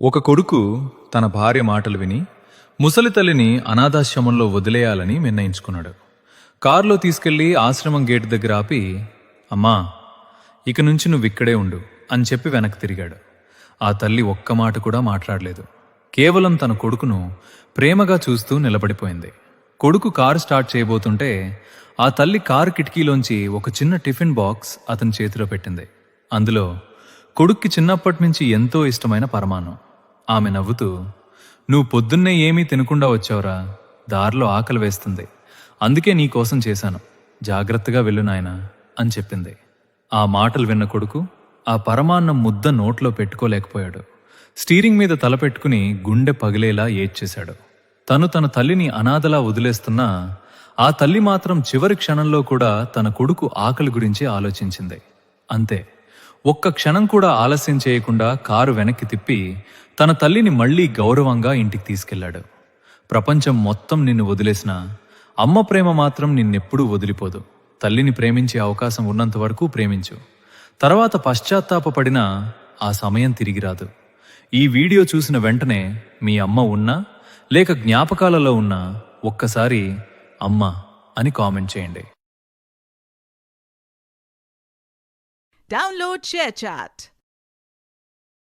ఒక కొడుకు తన భార్య మాటలు విని ముసలి తల్లిని అనాథాశ్రమంలో వదిలేయాలని నిర్ణయించుకున్నాడు. కారులో తీసుకెళ్లి ఆశ్రమం గేటు దగ్గర ఆపి, అమ్మా, ఇక నుంచి నువ్విక్కడే ఉండు అని చెప్పి వెనక్కి తిరిగాడు. ఆ తల్లి ఒక్క మాట కూడా మాట్లాడలేదు. కేవలం తన కొడుకును ప్రేమగా చూస్తూ నిలబడిపోయింది. కొడుకు కారు స్టార్ట్ చేయబోతుంటే ఆ తల్లి కారు కిటికీలోంచి ఒక చిన్న టిఫిన్ బాక్స్ అతని చేతిలో పెట్టింది. అందులో కొడుక్కి చిన్నప్పటి నుంచి ఎంతో ఇష్టమైన పరమాన్నం. ఆమె నవ్వుతూ, నువ్వు పొద్దున్నే ఏమీ తినకుండా వచ్చావురా, దారిలో ఆకలి వేస్తుంది, అందుకే నీకోసం చేశాను, జాగ్రత్తగా వెళ్ళు నాయనా అని చెప్పింది. ఆ మాటలు విన్న కొడుకు ఆ పరమాన్నం ముద్ద నోట్లో పెట్టుకోలేకపోయాడు. స్టీరింగ్ మీద తల పెట్టుకుని గుండె పగిలేలా ఏడ్చేశాడు. తన తల్లిని అనాథలా వదిలేస్తున్నా ఆ తల్లి మాత్రం చివరి క్షణంలో కూడా తన కొడుకు ఆకలి గురించి ఆలోచించింది. అంతే, ఒక్క క్షణం కూడా ఆలస్యం చేయకుండా కారు వెనక్కి తిప్పి తన తల్లిని మళ్లీ గౌరవంగా ఇంటికి తీసుకెళ్లాడు. ప్రపంచం మొత్తం నిన్ను వదిలేసినా అమ్మ ప్రేమ మాత్రం నిన్నెప్పుడూ వదిలిపోదు. తల్లిని ప్రేమించే అవకాశం ఉన్నంత వరకు ప్రేమించు. తర్వాత పశ్చాత్తాపపడినా ఆ సమయం తిరిగి రాదు. ఈ వీడియో చూసిన వెంటనే మీ అమ్మ ఉన్నా లేక జ్ఞాపకాలలో ఉన్నా ఒక్కసారి అమ్మ అని కామెంట్ చేయండి. Download ShareChat.